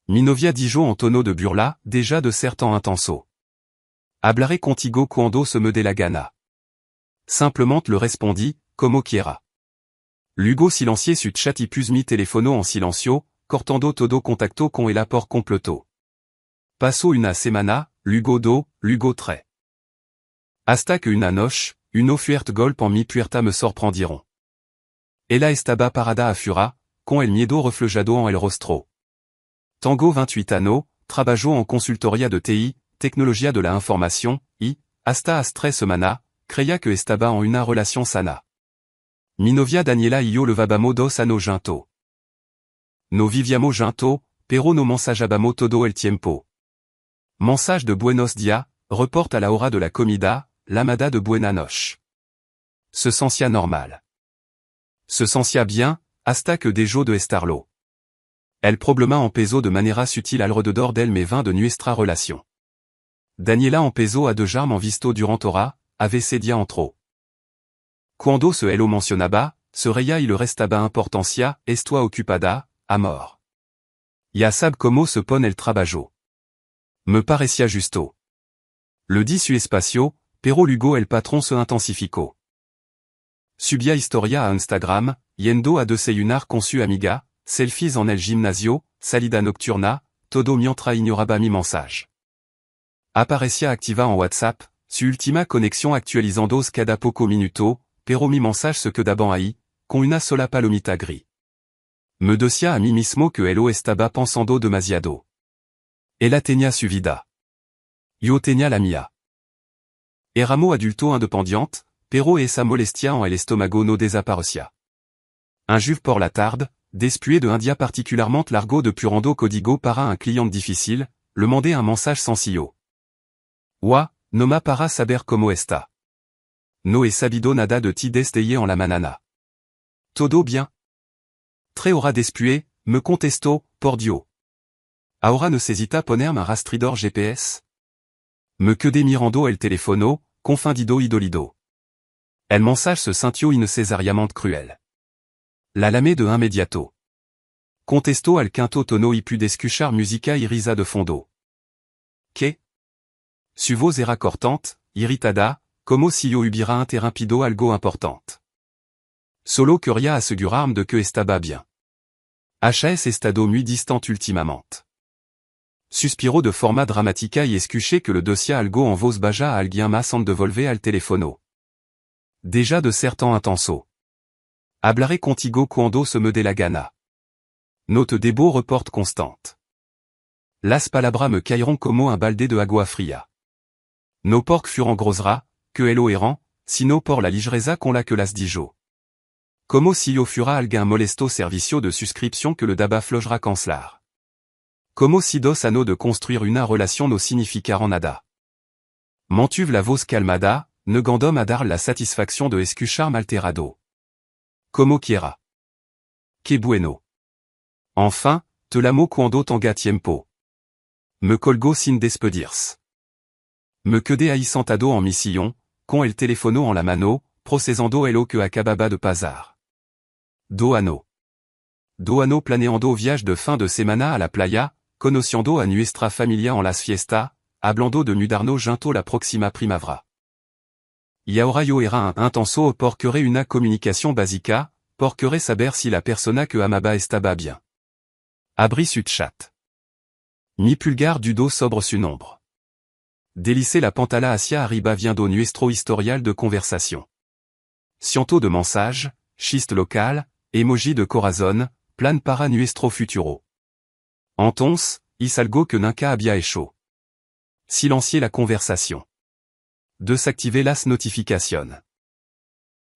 Minovia Dijo Antonio de Burla, déjà de certain intenso. Hablare contigo cuando se me dé la gana. Simplement le respondit, como quiera. Lugo silencié sut chatipus mi telefono en silencio, cortando todo contacto con el apor completo. Passo una semana, Lugo Lugo tre. Hasta que una noche, uno fuerte golpe en mi puerta me sorprendiront. Ella estaba parada a fura, con el miedo reflejado en el rostro. Tango 28 anno, trabajo en consultoria de TI, tecnología de la información, y, hasta hace 3 semanas, creía que estaba en una relación sana. Mi novia Daniela y yo levabamo 2 años juntos. No viviamos juntos, pero no mensajábamos todo el tiempo. Mensage de buenos días, reporte a la hora de la comida, llamada de buena noche. Se sentia normal. Se sentia bien, hasta que dejó de estarlo. El problema empezó de manera sutil alrededor del mes 20 de nuestra relación. Daniela empezó a dejarme en visto durante hora, a veces dia entro. Cuando se elo mencionaba, se reía y le restaba importancia, estoy ocupada, amor. Ya sab como se pone el trabajo. Me parecía justo. Le dit su espacio, pero luego el patrón se intensificó. Subía historia a Instagram, yendo a desayunar con su amiga, selfies en el gimnasio, salida nocturna, todo mientras ignoraba mi mensage. Aparecía activa en WhatsApp, su última conexión actualizando cada poco minuto, pero mi mensage se quedaba ahí, con una sola palomita gris. Me decía a mí mismo que elo estaba pensando demasiado. Ella tenía su vida. Yo tenía la mía. Éramos adulto independiente, pero esa molestia en el estómago no desaparecía. Un jueves por la tarde, después de un día particulièrement largo de purando código para un client difficile, le mandé un mensage sencillo. Wa, no ma para saber cómo está. No he sabido nada de ti desde en la mañana. Todo bien. 3 horas después, me contestó, por Dios. Ahora necesita ponerme un rastridor GPS. Me quedé mirando el teléfono, confundido y dolido. El mensage se sintió innecesariamente cruel. La llamé de inmediato. Contestó al quinto tono y pude escuchar música y risa de fondo. ¿Qué? Su voz era cortante, irritada, como si yo hubiera interrumpido algo importante. Solo quería asegurarme de que estaba bien. HS estado muy distante ultimamente. Suspiró de forma dramática y escuché que le decía algo en voz baja a alguien más antes de volver al teléfono. Déjà de certain intenso. Hablaré contigo cuando se me dé la gana. Note de beau reporte constante. Las palabras me caeront como un balde de agua fría. No porc furan grosera, que elo erran, sino por la ligereza con la que las dijo. Como si yo fuera alguien molesto servicio de suscripción que le daba flojera cancelar. Como si 2 años de construire una relación no significaran nada. Mantuve la voz calmada, negandom a dar la satisfacción de escucharme alterado. Como quiera. Que bueno. Enfin, te l'amo cuando tenga tiempo. Me colgo sin despedirse. Me quedé ahí sentado en mi sillón, con el teléfono en la mano, procesando elo que acababa de pasar. 2 años. 2 años planeando viaje de fin de semana a la playa, conociendo a nuestra familia en las fiestas, hablando de mudarnos junto la próxima primavera. Y ahora yo era un intenso por querer una comunicación básica, por querer saber si la persona que amaba estaba bien. Abrí su chat. Mi pulgar dudó sobre su nombre. Delicé la pantalla hacia arriba viendo nuestro historial de conversation. Ciento de mensage, chiste local, emoji de corazón, plan para nuestro futuro. Entonces, hice algo que nunca había hecho. Silencier la conversation. Desactiver las notificaciones.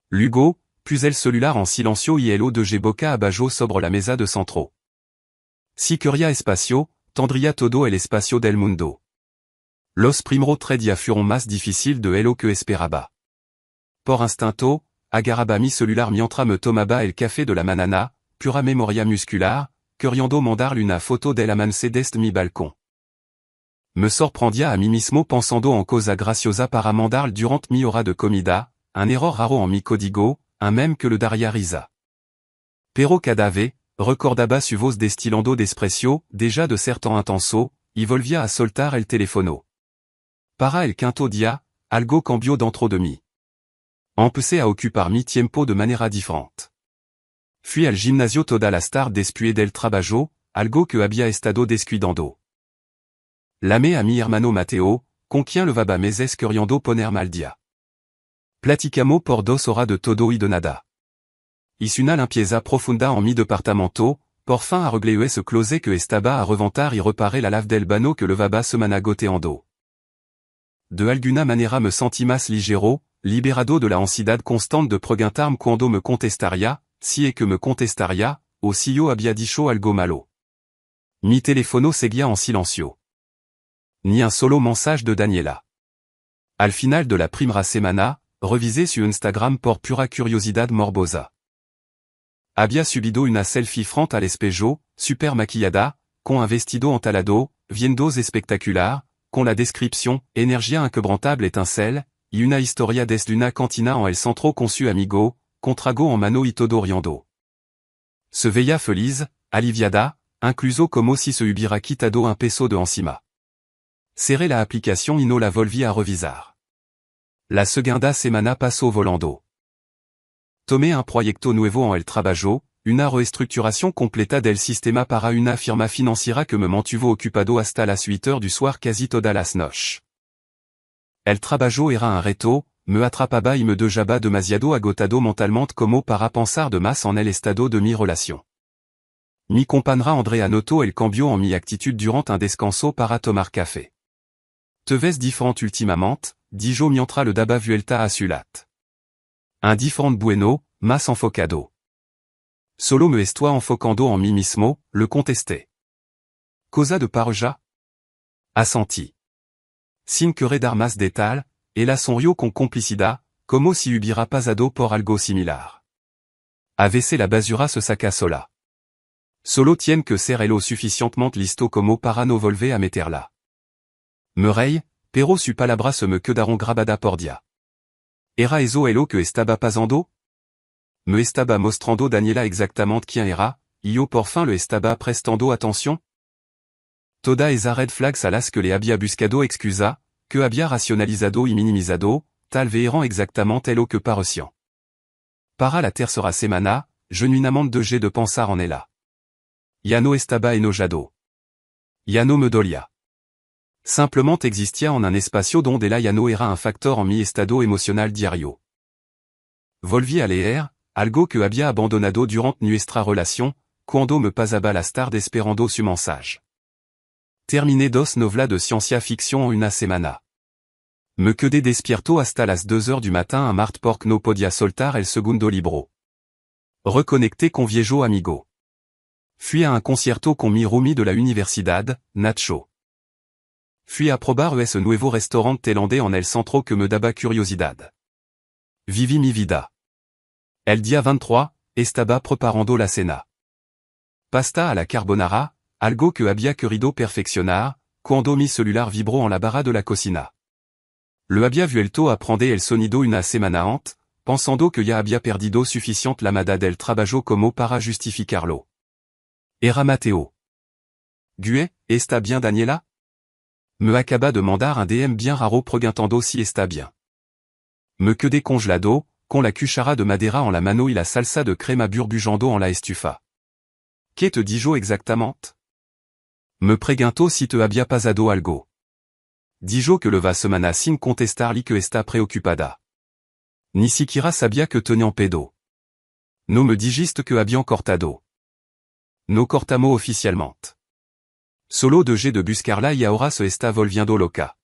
Luego, puse el celular en silencio y elo de boca abajo sobre la mesa de centro. Si quería espacio, tendría todo el espacio del mundo. Los primeros 3 días fueron más difíciles de elo que esperaba. Por instinto, agarraba mi celular mientras me tomaba el café de la mañana, pura memoria muscular, queriendo mandarle una foto del amance desde mi balcón. Me sorprendía a mí mismo pensando en cosa graciosa para mandarle durante mi hora de comida, un error raro en mi código, un meme que le daría risa. Pero cada vez, recordaba su vos destilando d'espresso, déjà de certain intenso, y volvia a soltar el telefono. Para el quinto dia, algo cambio dentro de mí. Empecé a ocupar mi tiempo de manera diferente. Fui al gimnasio toda la tarde después del trabajo, algo que había estado descuidando. Llamé a mi hermano Mateo, con quien levaba meses queriendo ponerme al día. Platicamos por 2 horas de todo y de nada. Hice una limpieza profunda en mi departamento, por fin arreglé ese closet que estaba a reventar y reparé la lave del baño que levaba semana goteando. De alguna manera me senti más ligero, liberado de la ansiedad constante de preguntarme cuando me contestaría, si es que me contestaría, o si yo había dicho algo malo. Mi teléfono seguía en silencio. Ni un solo mensage de Daniela. Al final de la primera semana, revisé su Instagram por pura curiosidad morbosa. Había subido una selfie frente al espejo, super maquillada, con un vestido entalado, vientos espectacular, con la descripción, energía inquebrantable étincelle, y una historia desde una cantina en el centro con su amigo, con trago en mano y todo riendo. Se veía feliz, aliviada, incluso como si se hubiera quitado un peso de encima. Cerré la aplicación y no la volví a revisar. La segunda semana pasó volando. Tomé un proyecto nuevo en el trabajo, una reestructuración completa del sistema para una firma financiera que me mantuvo ocupado hasta las 8 du soir casi todas las noches. El trabajo era un reto, me atrapaba y me dejaba demasiado agotado mentalmente como para pensar de más en el estado de mi relación. Mi compañera Andrea notó el cambio en mi actitud durant un descanso para tomar café. Te ves différente ultimamente, dijo mientras le daba vuelta a su lat. Un différente bueno, más enfocado. Solo me estoy enfocando en mí mismo, le contesté. Cosa de pareja? Assenti. Sin querer dar más detal, ella sonrió con complicidad, como si hubiera pasado por algo similar. A veces la basura se saca sola. Solo tiene que ser lo suficientemente listo como para no volver a meterla. Me reí, pero su palabra se me quedaron grabada por día. Era eso lo que estaba pasando? Me estaba mostrando Daniela exactamente quién era, y yo por fin le estaba prestando atención? Toda esa red flags a las que le había buscado excusa, que había racionalizado y minimizado, tal vez eran exactamente lo que parecían. Para la tercera semana, genuinamente dejé de pensar en ella. Ya no estaba enojado. Ya no me dolía. Simplement existía en un espacio donde ella ya no era un factor en mi estado emocional diario. Volví a leer, algo que había abandonado durante nuestra relación, cuando me pasaba las tardes esperando su mensaje. Terminé 2 novelas de ciencia ficción en una semana. Me quedé despierto hasta las 2 du matin a Marte porque no podía soltar el segundo libro. Reconecté con viejo amigo. Fui a un concierto con mi roomie de la universidad, Nacho. Fui a probar ese nuevo restaurante tailandés en el centro que me daba curiosidad. Viví mi vida. El día 23, estaba preparando la cena. Pasta a la carbonara, algo que había querido perfeccionar, cuando mi celular vibró en la barra de la cocina. Le había vuelto a prender el sonido una semana antes, pensando que ya había perdido suficiente lamada del trabajo como para justificarlo. Era Mateo. Gue, ¿está bien Daniela? Me acaba de mandar un DM bien raro preguntando si está bien. Me quedé congelado, con la cuchara de madera en la mano y la salsa de crema burbujando en la estufa. ¿Qué te dijo exactamente? Me preguntó si te había pasado algo. Dijo que leva semana sin contestarle que está preocupada. Ni siquiera sabía que tenían pedo. No me dijiste que habían cortado. No cortamos oficialmente. Solo dejé de buscarla y ahora se está volviendo loca.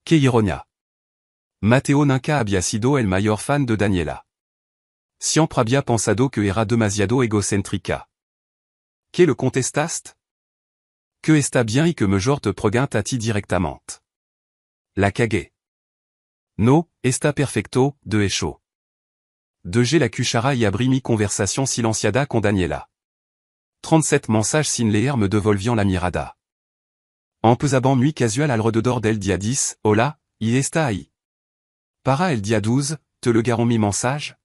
Qué ironía. Mateo nunca había sido el mayor fan de Daniela. Siempre había pensado que era demasiado egocéntrica. ¿Qué le contestaste? Que está bien y que mejor te pregunte a ti directamente. La cagué. No, está perfecto, de hecho. Dejé la cuchara y abrí mi conversación silenciada con Daniela. 37 mensajes sin leer me devolvian la mirada. Empezaba muy casual alrededor del día 10, hola, y está ahí. Para el día 12, te le garon mi mensage?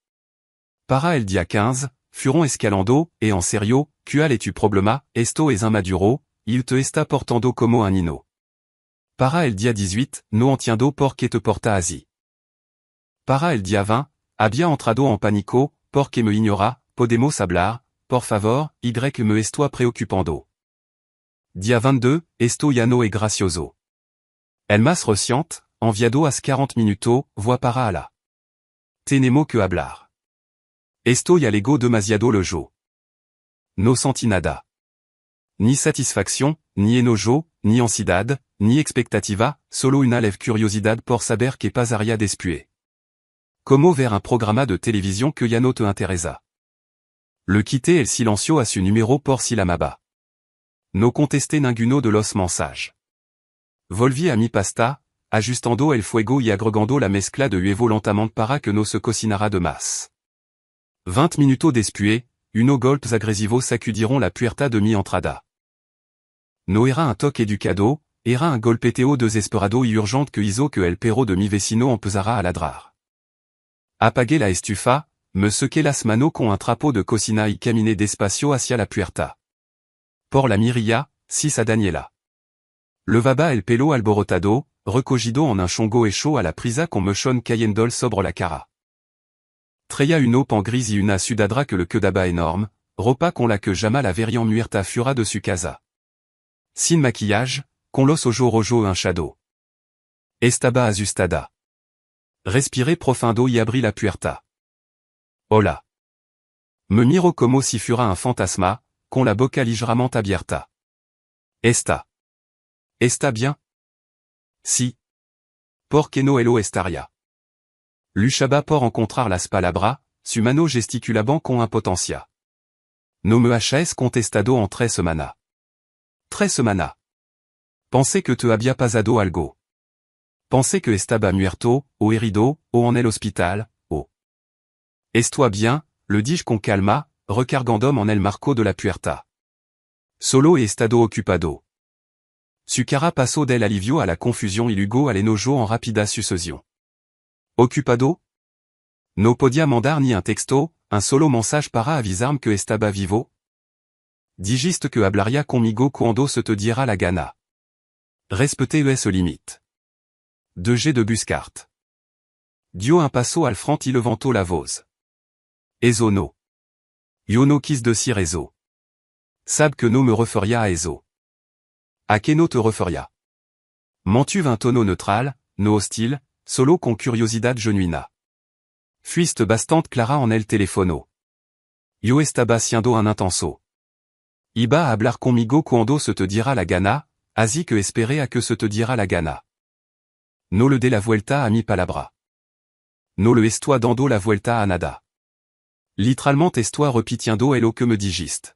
Para el día 15, furon escalando, et en serio, qual es tu problema, esto es un maduro, il te está portando como un nino. Para el dia 18, no entiendo por qué te porta así. Para el dia 20, había entrado en pánico, porque me ignora, podemos hablar, por favor, y me estoy preocupando. Dia 22, esto ya no es gracioso. El más reciente, enviado hace 40 minutos, voy para allá. Tenemos que hablar. Estoy alego demasiado lojo. No senti nada. Ni satisfaction, ni enojo, ni ansiedad, ni expectativa, solo una leve curiosidad por saber que pasaría después. Como ver un programa de télévision que ya no te interesa. Le quitter el silencio a su numéro por si l'amaba. No contesté ninguno de los mensajes. Volví a mi pasta, ajustando el fuego y agregando la mezcla de huevo lentamente para que no se cocinara de más. 20 minutos después, unos golpes agresivos sacudiront la puerta de mi entrada. No era un toque educado, era un golpeteo desesperado y urgente que hizo que el perro de mi vecino empezara a ladrar. Apagué la estufa, me sequé las manos con un trapo de cocina y caminé despacio hacia la puerta. Por la mirilla, sis a Daniela. Levaba el pelo alborotado, recogido en un chongo hecho a la prisa con mechon cayendol sobre la cara. Traía une pan gris y una sudadra que le quedaba énorme, ropa con la que jamais la verian muerta fura de su casa. Sin maquillage, con los ojos rojos hinchados. Estaba asustada. Respiré profundo y abrí la puerta. Hola. Me miro como si fuera un fantasma, con la boca ligeramente abierta. Está bien? Si. Por qué no lo estaría? Luchaba por encontrar las palabras, su mano gesticulaba con impotencia. No me has contestado en 3 semanas. 3 semanas. Pensé que te había pasado algo. Pensé que estaba muerto, o herido, o en el hospital, o. Estoy bien, le dis-je con calma, recargando en el marco de la puerta. Solo he estado ocupado. Su cara pasó del alivio a la confusión y luego al enojo en rápida sucesión. Ocupado? No podía mandar ni un texto, un solo mensaje para avisarme que estaba vivo? Dijiste que hablaría conmigo cuando se te diera la gana. Respecté ese limite. 2G de Buscart. Dio un passo al front y levantó la voz. Eso no. Yo no quis decir eso. Sab que no me refería a eso. A que no te refería. Mantuve un tono neutral, no hostil, solo con curiosidad genuina. Fuiste bastante clara en el teléfono. Yo estaba siendo un intenso. Iba a hablar conmigo cuando se te diera la gana, así que esperé a que se te diera la gana. No le dé la vuelta a mi palabra. No le estoy dando la vuelta a nada. Literalmente estoy repitiendo lo que me dijiste.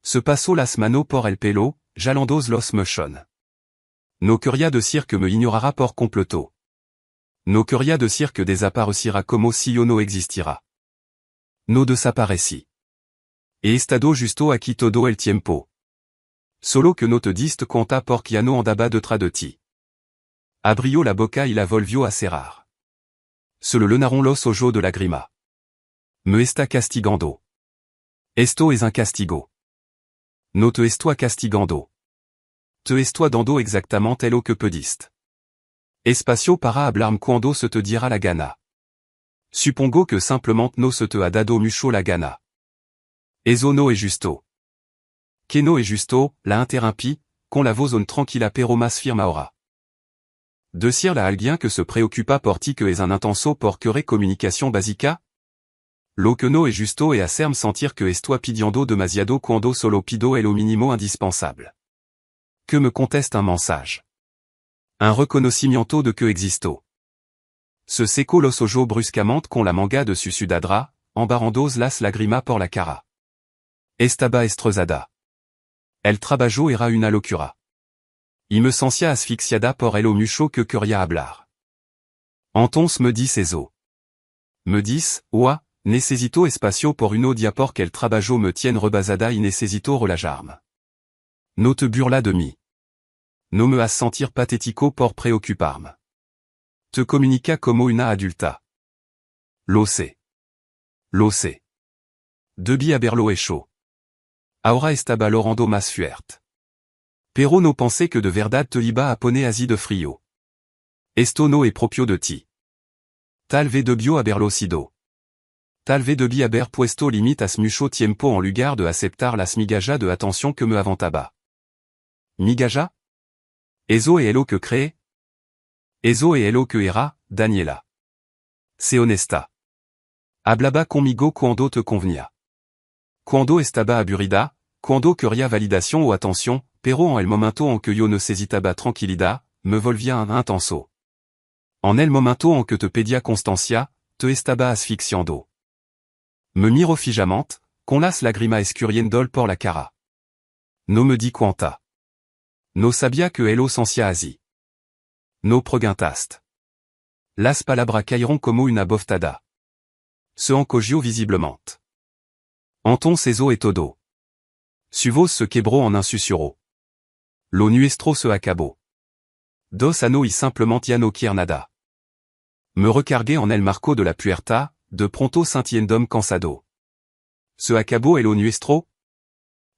Se pasó las manos por el pelo, jalandos los mechon. No quería decir que me ignorara por completo. No quería decir que desaparecira como si yo no existira. No desaparecí. He estado justo aquí todo el tiempo. Solo que no te diste cuenta porque ya no andaba detrás de ti. Abrió la boca y la volvió a cerrar. Se le llenaron los ojos de lágrima. Me está castigando. Esto es un castigo. No te estoy castigando. Te estoy dando exactamente lo que pediste. Espacio para hablarme cuando se te diera la gana. Supongo que simplemente no se te ha dado mucho la gana. Eso no es justo. Que no es justo, la interrumpí, con la voz tranquila pero más firme ahora. Decirle a alguien que se preocupa por ti que es un intenso por querer comunicación básica? Lo que no es justo es hacerme sentir que estoy pidiendo demasiado cuando solo pido lo mínimo indispensable. Que me conteste un mensaje. Un reconocimiento de que existo. Se secó los ojos bruscamente con la manga de su sudadra, embarrando las lágrimas por la cara. Estaba estresada. El trabajo era una locura. Y me sentía asfixiada por lo mucho que quería hablar. Entonces me dis eso. Me dis, oa, necesito espacio por uno dia porque el trabajo me tiene rebasada y necesito relajarme. No te burla de mí. No me has sentir patético por preocuparme. Te comunica como una adulta. Lo sé. Lo sé. Debi aberlo et chaud. Ahora estaba lorando más fuerte. Pero no pensé que de verdad te iba a poner así de frío. Esto no es propio de ti. Tal vez debio haberlo sido. Tal vez debí haber puesto limitas mucho tiempo en lugar de aceptar las migajas de atención que me aventaba. Migaja? Eso es lo que cree? Eso es lo que era, Daniela. C'est honesta. Hablaba conmigo cuando te convenía. Cuando estaba aburrida, cuando quería validación o atención, pero en el momento en que yo necesitaba tranquilidad, me volvía un intenso. En el momento en que te pedía constancia, te estaba asfixiando. Me miro fijamente, con las lágrimas escurriendo por la cara. No me di cuenta. No sabía que elo sentia así. No preguntaste. Las palabras cayeron como una boftada. Se encogió visiblemente. Entonces eso es todo. Su voz se quebró en un susurro. Lo nuestro se acabó. Dos ano y simplement ya no quiero nada. Me recargué en el marco de la puerta, de pronto sintiendome cansado. Se acabó el lo nuestro?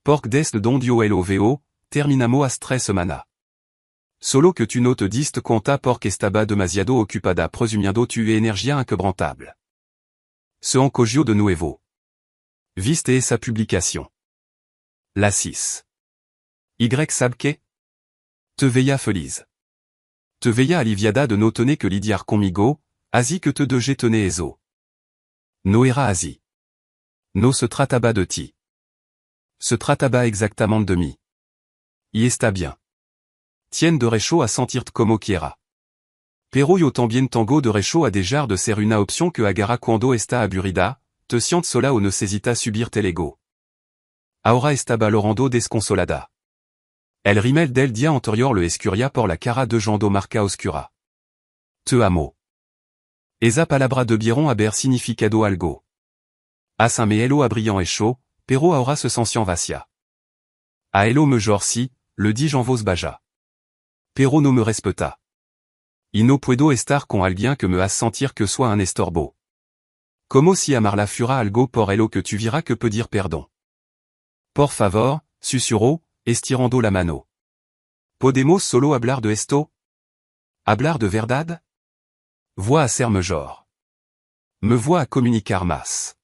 Porque desde donde yo lo veo, terminamos as 3 semanas. Solo que tu no te diste cuenta porque estaba demasiado ocupada presumiendo tu energía inquebrantable. Se encogió de nuevo. Viste esa publicación. La 6. Y sabe que? Te veía feliz. Te veía aliviada de no tener que lidiar conmigo, así que te dejé tener eso. No era así. No se trataba de ti. Se trataba exactamente de mí. Y está bien. Tien de recho a sentirte como quiera. Pero yo también tengo de recho a dejar de ser una opción que agarra cuando está aburrida, te sientes sola o necesita subir tel ego. Ahora estaba lorando desconsolada. El rimel del día anterior le escuria por la cara de Jando marca oscura. Te amo. Esa palabra debieron haber significado algo. As me elo a brillant et chaud, pero ahora se sentient vacía. A elo me jorsi, le dis en voz baja. Pero no me respeta. Y no puedo estar con alguien que me hace sentir que soit un estorbo. Como si amarla fura algo por elo que tu viras que pedir perdón. Por favor, susurró, estirando la mano. Podemos solo hablar de esto? Hablar de verdad? Voix a ser mejor. Me voix a comunicar más.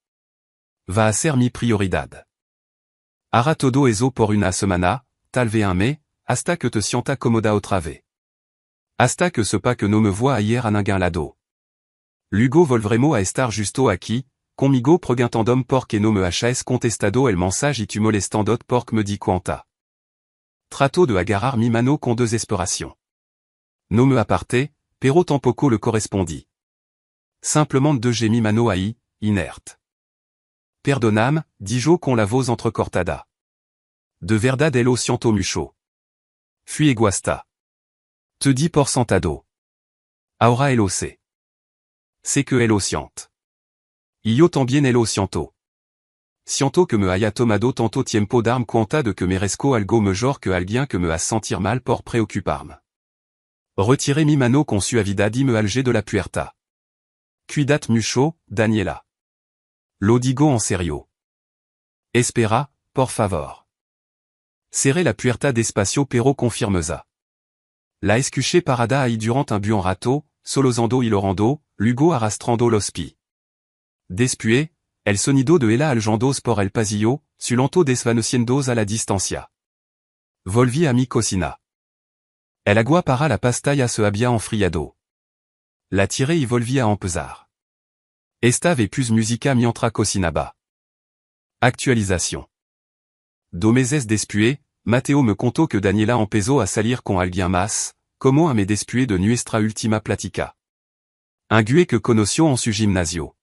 Va a ser mi prioridad. Hará todo eso por una semana, tal vez un mes, hasta que te sienta cómoda otra vez. Hasta que sepa que no me voix ayer a ninguém lado. Luego volveremos a estar justo aquí, conmigo preguntandome porque no me has contestado el mensaje y tu molestandot porque me di cuenta. Trato de agarrar mi mano con desesperación. No me aparté, pero tampoco le correspondí. Simplement dejé mi mano ahí, inerte. Perdoname, dis-je con la voz entrecortada. De verdad elo siento mucho. Fui egoísta. Te di por sentado. Ahora elo sé. Sé que elo siente. Y yo también elo siento. Siento que me haya tomado tanto tiempo darme cuenta de que merezco algo mejor que alguien que me hace sentir mal por preocuparme. Retiré mi mano con suavidad y me alejé de la puerta. Cuidate mucho, Daniela. Lo digo en serio. Espera, por favor. Cerré la puerta despacio pero con firmeza. La escuché parada ahí durant un buon rato, solosando y lorando, luego arrastrando los pies. Después, el sonido de ella aljandos por el pasillo, sulanto desvaneciendos a la distancia. Volví a mi cocina. El agua para la pastalla se había enfriado. La tiré y volví a empezar. Estava plus musica mientras cocinaba. Actualización. 2 meses después, Mateo me contó que Daniela empezó a salir con alguien más, como a me después de nuestra última plática. Un gue que conoció en su gimnasio.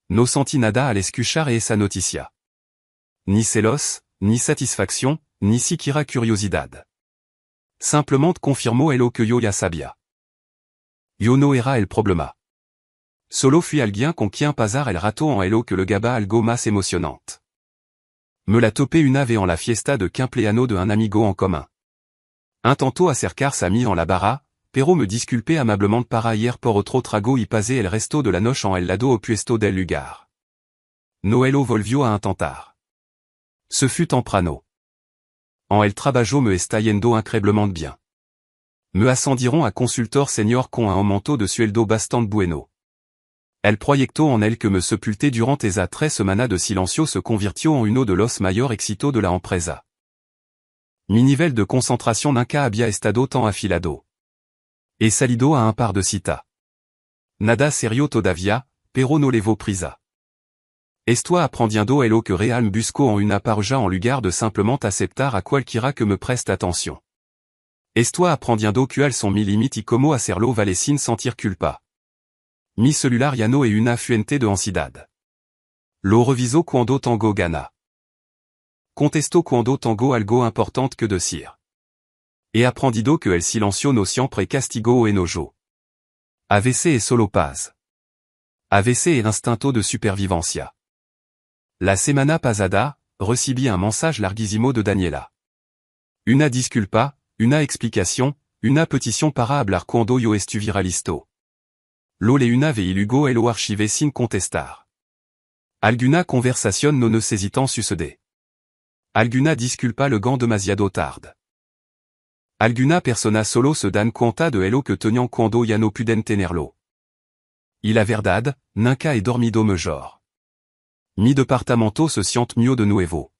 No sentí nada al escuchar esa noticia. Ni celos, ni satisfacción, ni siquiera curiosidad. Simplement confirmó elo que yo ya sabía. Yo no era el problema. Solo fui alguien con quien pasar el rato en elo que le gaba algo más emocionante. Me la topé una vez en la fiesta de cumpleaños de un amigo en commun. Intentó acercarse a mí en la barra, pero me disculpé amablement para ayer por otro trago y pasé el resto de la noche en el lado opuesto del lugar. Noelo volvio a intentar. Ce fut temprano. En el trabajo me está yendo increíblement bien. Me ascendiront a consultor señor con un aumento de sueldo bastante bueno. El proyecto en el que me sepulté durant esa 3 semanas de silencio se convirtió en uno de los mayor éxito de la empresa. Mi nivel de concentración nunca había estado tan afilado. He salido a un par de cita. Nada serio todavía, pero no levo prisa. Estoy aprendiendo lo que real busco en una pausa en lugar de simplement aceptar a cualquiera que me preste atención. Estoy aprendiendo cuáles son mis limites y cómo hacerlo vale sin sentir culpa. Mi celular ya no es una fuente de ansiedad. Lo reviso cuando tengo gana. Contesto cuando tengo algo importante que decir. He aprendido que el silencio no siempre castigo o enojo. AVC es solo paz. AVC es instinto de supervivencia. La semana pasada, recibí un mensage larguísimo de Daniela. Una disculpa, una explicación, una petición para hablar cuando yo estuviera listo. Lo le una ve y luego lo archivé sin contestar. Alguna conversación no necesitan suceder. Alguna disculpa luego demasiado tarde. Alguna persona solo se dan cuenta de lo que tenían cuando ya no puden tenerlo. Y la verdad, nunca he dormido mejor. Mi departamento se siente mieux de nuevo.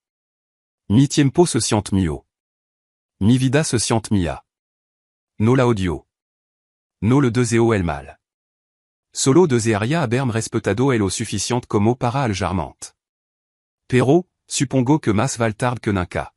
Mi tiempo se siente mieux. Mi vida se siente mía. No la odio. No le deseo el mal. Solo desearía haberme respetado lo suficiente como para aljarmant. Pero, supongo que más val tarde que nunca.